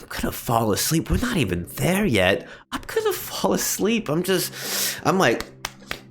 gonna fall asleep. We're not even there yet. I'm gonna fall asleep. I'm like,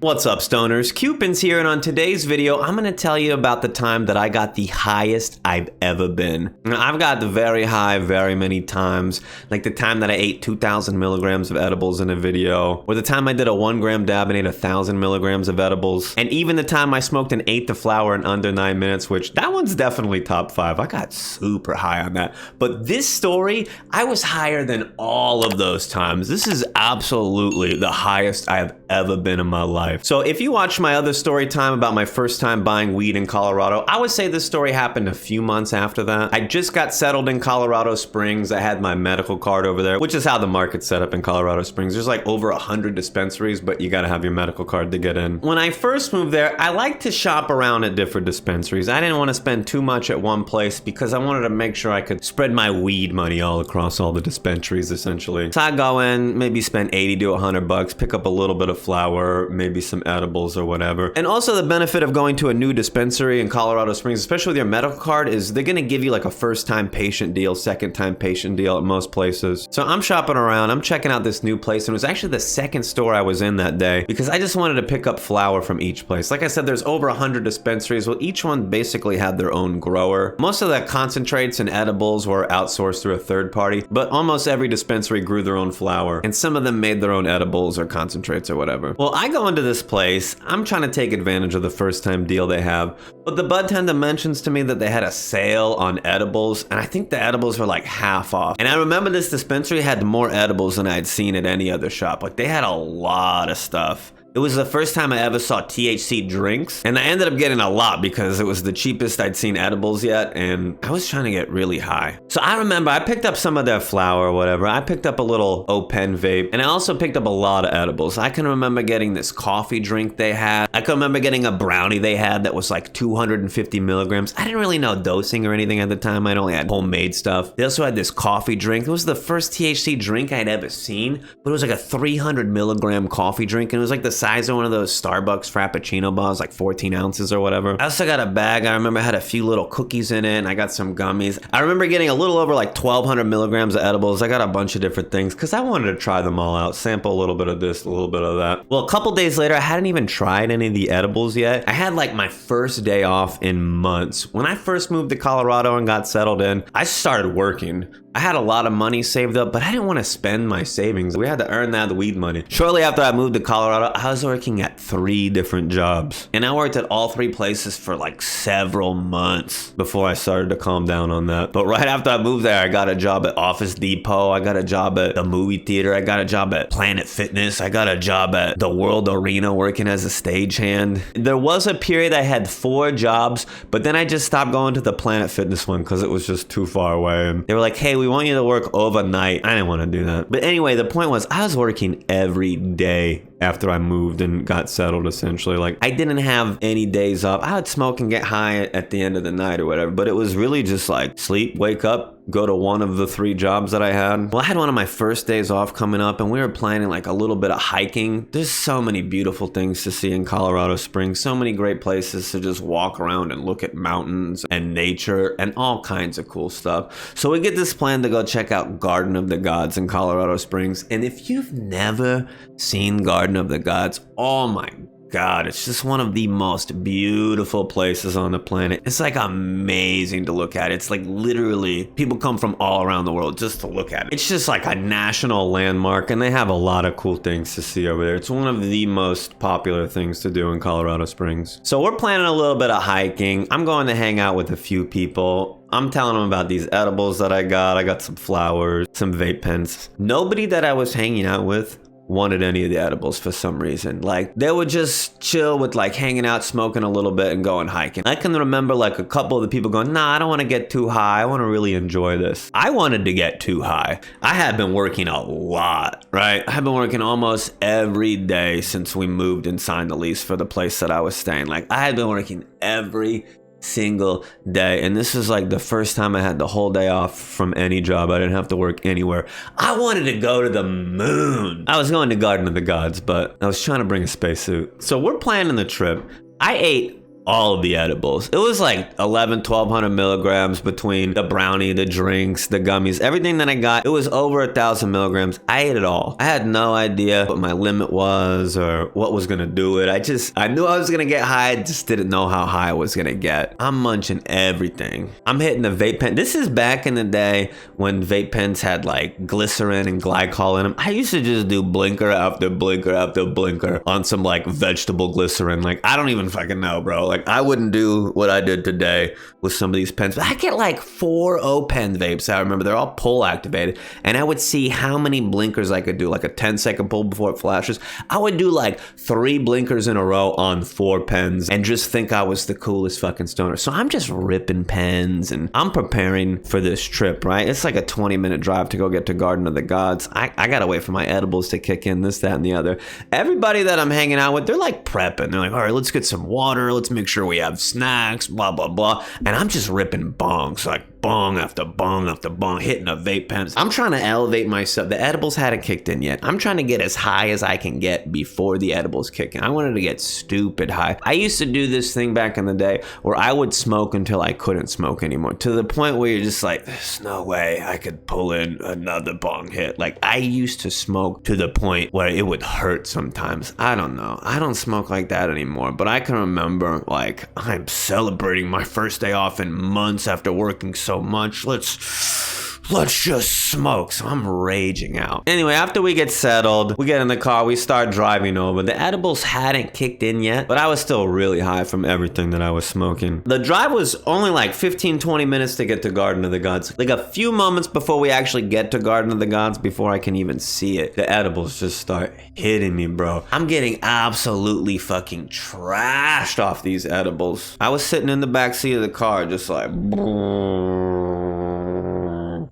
what's up, stoners? Cewpins here, and on today's video, I'm gonna tell you about the time that I got the highest I've ever been. Now, I've got very high very many times, like the time that I ate 2,000 milligrams of edibles in a video, or the time I did a 1 gram dab and ate 1,000 milligrams of edibles, and even the time I smoked an eighth of flower in under 9 minutes, which that one's definitely top 5. I got super high on that. But this story, I was higher than all of those times. This is absolutely the highest I have ever been in my life. So if you watch my other story time about my first time buying weed in Colorado, I would say this story happened a few months after that. I just got settled in Colorado Springs. I had my medical card over there, which is how the market's set up in Colorado Springs. There's like over 100 dispensaries, but you gotta have your medical card to get in. When I first moved there, I liked to shop around at different dispensaries. I didn't want to spend too much at one place because I wanted to make sure I could spread my weed money all across all the dispensaries, essentially. So I go in, maybe spend 80 to 100 bucks, pick up a little bit of flour, maybe some edibles or whatever. And also the benefit of going to a new dispensary in Colorado Springs, especially with your medical card, is they're gonna give you like a first-time patient deal, second-time patient deal at most places. So I'm shopping around, I'm checking out this new place, and it was actually the second store I was in that day because I just wanted to pick up flour from each place. Like I said, there's over 100 dispensaries. Well, each one basically had their own grower. Most of the concentrates and edibles were outsourced through a third party, but almost every dispensary grew their own flour, and some of them made their own edibles or concentrates or whatever. Well, I go into this place, I'm trying to take advantage of the first time deal they have, but the bud tender mentions to me that they had a sale on edibles, and I think the edibles were like half off. And I remember this dispensary had more edibles than I had seen at any other shop. Like, they had a lot of stuff. It was the first time I ever saw THC drinks, and I ended up getting a lot because it was the cheapest I'd seen edibles yet, and I was trying to get really high. So I remember I picked up some of their flour or whatever. I picked up a little O-Pen vape, and I also picked up a lot of edibles. I can remember getting this coffee drink they had. I can remember getting a brownie they had that was like 250 milligrams. I didn't really know dosing or anything at the time. I only had homemade stuff. They also had this coffee drink. It was the first THC drink I'd ever seen, but it was like a 300 milligram coffee drink, and it was like the size of one of those Starbucks Frappuccino bars, like 14 ounces or whatever. I also got a bag. I remember I had a few little cookies in it, and I got some gummies. I remember getting a little over like 1,200 milligrams of edibles. I got a bunch of different things because I wanted to try them all out, sample a little bit of this, a little bit of that. Well, a couple days later, I hadn't even tried any of the edibles yet. I had like my first day off in months. When I first moved to Colorado and got settled in, I started working. I had a lot of money saved up, but I didn't want to spend my savings. We had to earn that weed money. Shortly after I moved to Colorado, I was working at 3 different jobs. And I worked at all 3 places for like several months before I started to calm down on that. But right after I moved there, I got a job at Office Depot. I got a job at the movie theater. I got a job at Planet Fitness. I got a job at the World Arena working as a stagehand. There was a period I had 4 jobs, but then I just stopped going to the Planet Fitness one because it was just too far away. And they were like, hey, we want you to work overnight. I didn't want to do that. But anyway, the point was I was working every day after I moved and got settled, essentially. Like, I didn't have any days off. I would smoke and get high at the end of the night or whatever, but it was really just like sleep, wake up, go to one of the 3 jobs that I had. Well, I had one of my first days off coming up, and we were planning like a little bit of hiking. There's so many beautiful things to see in Colorado Springs, so many great places to just walk around and look at mountains and nature and all kinds of cool stuff. So we get this plan to go check out Garden of the Gods in Colorado Springs. And if you've never seen Garden of the Gods, oh my God, it's just one of the most beautiful places on the planet. It's like amazing to look at. It's like literally people come from all around the world just to look at it. It's just like a national landmark, and they have a lot of cool things to see over there. It's one of the most popular things to do in Colorado Springs. So we're planning a little bit of hiking. I'm going to hang out with a few people. I'm telling them about these edibles that I got. I got some flowers, some vape pens. Nobody that I was hanging out with wanted any of the edibles for some reason. Like, they would just chill with like hanging out, smoking a little bit, and going hiking. I can remember like a couple of the people going, nah, I don't want to get too high. I want to really enjoy this. I wanted to get too high. I had been working a lot, right? I had been working almost every day since we moved and signed the lease for the place that I was staying. Like, I had been working every single day, and this is like the first time I had the whole day off from any job. I didn't have to work anywhere. I wanted to go to the moon. I was going to Garden of the Gods, but I was trying to bring a spacesuit. So we're planning the trip. I ate all of the edibles. It was like 1,200 milligrams between the brownie, the drinks, the gummies, everything that I got. It was over 1,000 milligrams. I ate it all. I had no idea what my limit was or what was gonna do it. I knew I was gonna get high, I just didn't know how high I was gonna get. I'm munching everything. I'm hitting the vape pen. This is back in the day when vape pens had like glycerin and glycol in them. I used to just do blinker after blinker after blinker on some like vegetable glycerin. Like, I don't even fucking know, bro. Like, I wouldn't do what I did today with some of these pens. But I get like 4 O-Pen vapes. I remember they're all pull activated. And I would see how many blinkers I could do, like a 10-second pull before it flashes. I would do like 3 blinkers in a row on 4 pens and just think I was the coolest fucking stoner. So I'm just ripping pens and I'm preparing for this trip, right? It's like a 20-minute drive to go get to Garden of the Gods. I gotta wait for my edibles to kick in, this, that, and the other. Everybody that I'm hanging out with, they're like prepping. They're like, all right, let's get some water. Let's make sure we have snacks, blah, blah, blah. And I'm just ripping bongs, like bong after bong after bong, hitting a vape pen. I'm trying to elevate myself. The edibles hadn't kicked in yet. I'm trying to get as high as I can get before the edibles kick in. I wanted to get stupid high. I used to do this thing back in the day where I would smoke until I couldn't smoke anymore, to the point where you're just like, there's no way I could pull in another bong hit. Like, I used to smoke to the point where it would hurt sometimes. I don't know. I don't smoke like that anymore, but I can remember, like, I'm celebrating my first day off in months after working so much. Let's just smoke. So I'm raging out. Anyway, after we get settled, we get in the car, we start driving over. The edibles hadn't kicked in yet, but I was still really high from everything that I was smoking. The drive was only like 15-20 minutes to get to Garden of the Gods. Like a few moments before we actually get to Garden of the Gods, before I can even see it, the edibles just start hitting me, bro. I'm getting absolutely fucking trashed off these edibles. I was sitting in the back seat of the car just like,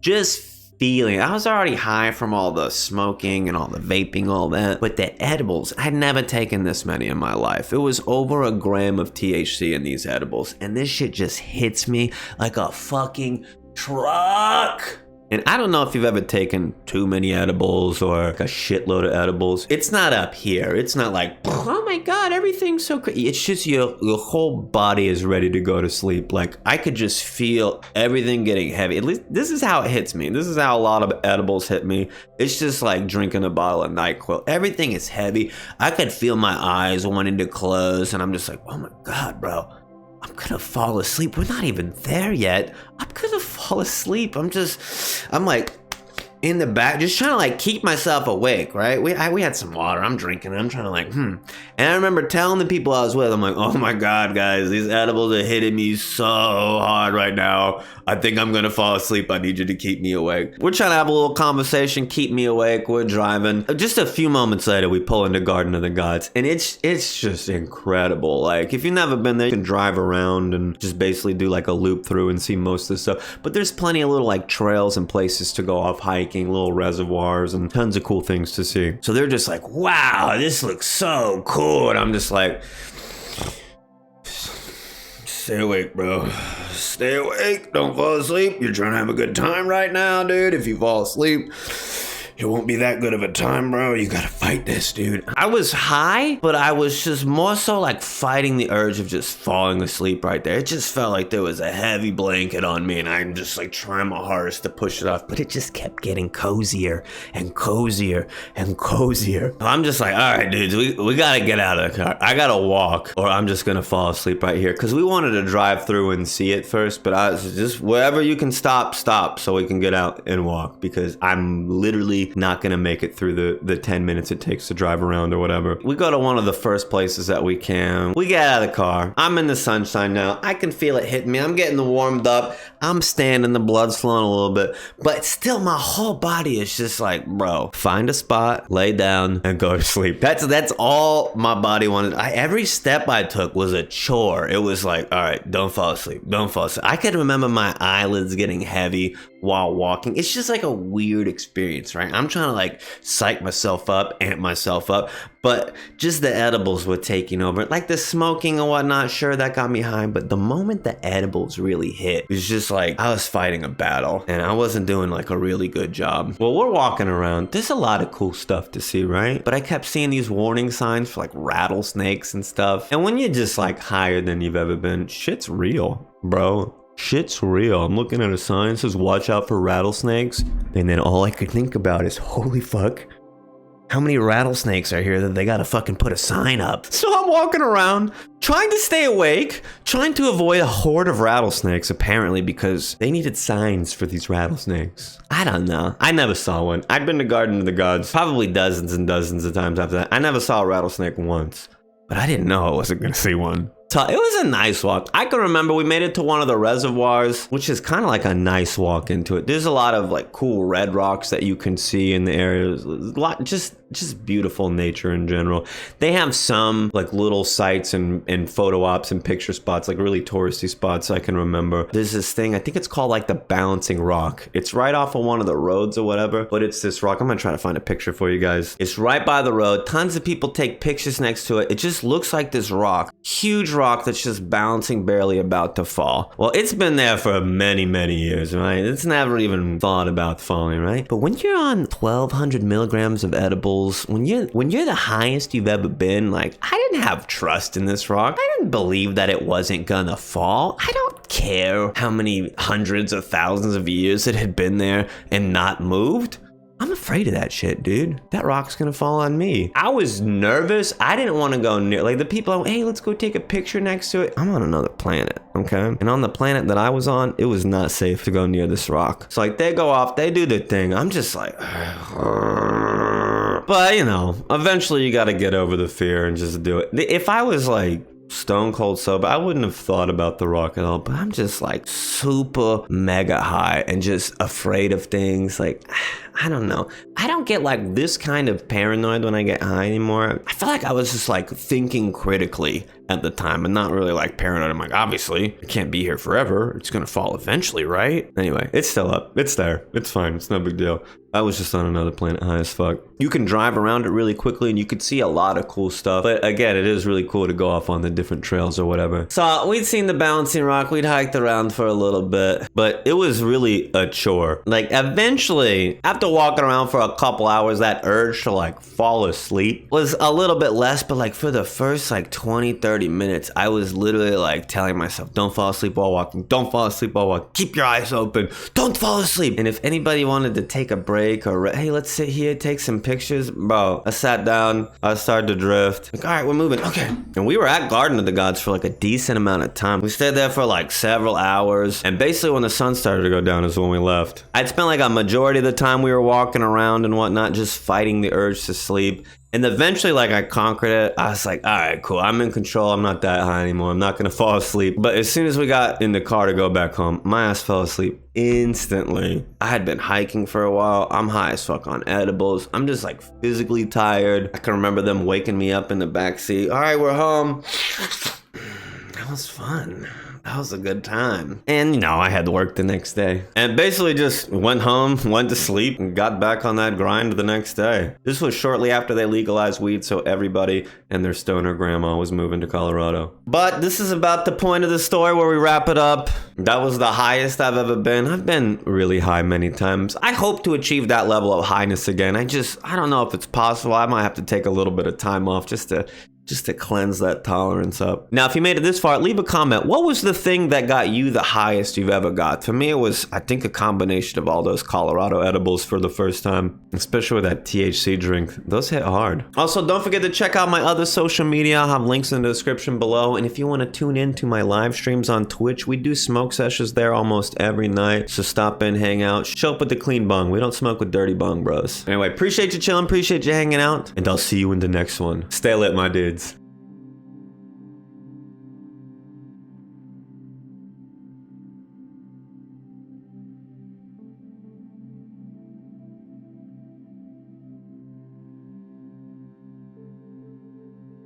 just feeling. I was already high from all the smoking and all the vaping, all that. But the edibles, I'd never taken this many in my life. It was over 1 gram of THC in these edibles. And this shit just hits me like a fucking truck. And I don't know if you've ever taken too many edibles or like a shitload of edibles. It's not up here. It's not like, oh my God, everything's so crazy. It's just your whole body is ready to go to sleep. Like, I could just feel everything getting heavy. At least this is how it hits me. This is how a lot of edibles hit me. It's just like drinking a bottle of NyQuil. Everything is heavy. I could feel my eyes wanting to close and I'm just like, oh my God, bro. I'm gonna fall asleep. We're not even there yet. I'm gonna fall asleep. I'm like in the back, just trying to like keep myself awake, right? We had some water. I'm drinking it. I'm trying to like, And I remember telling the people I was with, I'm like, oh my God, guys, these edibles are hitting me so hard right now. I think I'm gonna fall asleep. I need you to keep me awake. We're trying to have a little conversation, keep me awake. We're driving. Just a few moments later, we pull into Garden of the Gods, and it's just incredible. Like, if you've never been there, you can drive around and just basically do like a loop through and see most of the stuff. But there's plenty of little like trails and places to go off hiking, little reservoirs, and tons of cool things to see. So they're just like, wow, this looks so cool. And I'm just like, stay awake, bro. Stay awake. Don't fall asleep. You're trying to have a good time right now, dude. If you fall asleep, it won't be that good of a time, bro. You gotta fight this, dude. I was high, but I was just more so like fighting the urge of just falling asleep right there. It just felt like there was a heavy blanket on me and I'm just like trying my hardest to push it off, but it just kept getting cozier and cozier and cozier. I'm just like, all right, dudes, we gotta get out of the car. I gotta walk or I'm just gonna fall asleep right here. Cause we wanted to drive through and see it first, but I was just, wherever you can stop so we can get out and walk, because I'm literally not gonna make it through the 10 minutes it takes to drive around or whatever. We go to one of the first places that we can. We get out of the car. I'm in the sunshine now. I can feel it hitting me. I'm getting warmed up. I'm standing, the blood's flowing a little bit, but still my whole body is just like, bro, find a spot, lay down and go to sleep. That's all my body wanted. Every step I took was a chore. It was like, all right, don't fall asleep. Don't fall asleep. I could remember my eyelids getting heavy while walking. It's just like a weird experience, right? I'm trying to like psych myself up, amp myself up, but just the edibles were taking over. Like the smoking and whatnot, sure, that got me high, but the moment the edibles really hit, it was just like I was fighting a battle and I wasn't doing like a really good job. Well, we're walking around. There's a lot of cool stuff to see, right? But I kept seeing these warning signs for like rattlesnakes and stuff. And when you're just like higher than you've ever been, shit's real, bro. Shit's real. I'm looking at a sign that says watch out for rattlesnakes. And then all I could think about is, holy fuck, how many rattlesnakes are here that they gotta fucking put a sign up? So I'm walking around, trying to stay awake, trying to avoid a horde of rattlesnakes, apparently because they needed signs for these rattlesnakes. I don't know. I never saw one. I'd been to Garden of the Gods probably dozens and dozens of times after that. I never saw a rattlesnake once, but I didn't know I wasn't gonna see one. So it was a nice walk. I can remember we made it to one of the reservoirs, which is kind of like a nice walk into it. There's a lot of like cool red rocks that you can see in the area. There's a lot, just beautiful nature in general. They have some like little sites and photo ops and picture spots, like really touristy spots I can remember. There's this thing, I think it's called like the Balancing Rock. It's right off of one of the roads or whatever, but it's this rock. I'm gonna try to find a picture for you guys. It's right by the road. Tons of people take pictures next to it. It just looks like this rock, huge rock that's just bouncing, barely about to fall. Well, it's been there for many years, right? It's never even thought about falling, right? But when you're on 1,200 milligrams of edibles, when you're the highest you've ever been, like, I didn't have trust in this rock. I didn't believe that it wasn't gonna fall. I don't care how many hundreds of thousands of years it had been there and not moved. I'm afraid of that shit, dude. That rock's gonna fall on me. I was nervous. I didn't want to go near, like the people, hey, let's go take a picture next to it. I'm on another planet, okay? And on the planet that I was on, it was not safe to go near this rock. So like they go off, they do their thing. I'm just like, but you know, eventually you gotta get over the fear and just do it. If I was like stone cold sober, I wouldn't have thought about the rock at all, but I'm just like super mega high and just afraid of things. Like, I don't know. I don't get like this kind of paranoid when I get high anymore. I feel like I was just like thinking critically at the time and not really like paranoid. I'm like, obviously, it can't be here forever. It's gonna fall eventually, right? Anyway, it's still up. It's there. It's fine. It's no big deal. I was just on another planet high as fuck. You can drive around it really quickly and you could see a lot of cool stuff. But again, it is really cool to go off on the different trails or whatever. So we'd seen the Balancing Rock. We'd hiked around for a little bit, but it was really a chore. Like eventually, after walking around for a couple hours, that urge to like fall asleep was a little bit less, but like for the first like 20-30 minutes, I was literally like telling myself, don't fall asleep while walking. Don't fall asleep while walking. Keep your eyes open. Don't fall asleep. And if anybody wanted to take a break or, hey, let's sit here, take some pictures, bro, I sat down, I started to drift. Like, all right, we're moving. Okay. And we were at Garden of the Gods for like a decent amount of time. We stayed there for like several hours. And basically when the sun started to go down is when we left. I'd spent like a majority of the time we were walking around and whatnot, just fighting the urge to sleep. And eventually, like, I conquered it. I was like, all right, cool. I'm in control. I'm not that high anymore. I'm not going to fall asleep. But as soon as we got in the car to go back home, my ass fell asleep instantly. I had been hiking for a while. I'm high as fuck on edibles. I'm just, like, physically tired. I can remember them waking me up in the backseat. All right, we're home. That was fun. That was a good time. And, you know, I had to work the next day. And basically just went home, went to sleep, and got back on that grind the next day. This was shortly after they legalized weed, so everybody and their stoner grandma was moving to Colorado. But this is about the point of the story where we wrap it up. That was the highest I've ever been. I've been really high many times. I hope to achieve that level of highness again. I don't know if it's possible. I might have to take a little bit of time off just to cleanse that tolerance up. Now, if you made it this far, leave a comment. What was the thing that got you the highest you've ever got? For me, it was, I think, a combination of all those Colorado edibles for the first time, especially with that THC drink. Those hit hard. Also, don't forget to check out my other social media. I'll have links in the description below. And if you want to tune in to my live streams on Twitch, we do smoke sessions there almost every night. So stop in, hang out, show up with the clean bong. We don't smoke with dirty bong bros. Anyway, appreciate you chilling, appreciate you hanging out, and I'll see you in the next one. Stay lit, my dudes.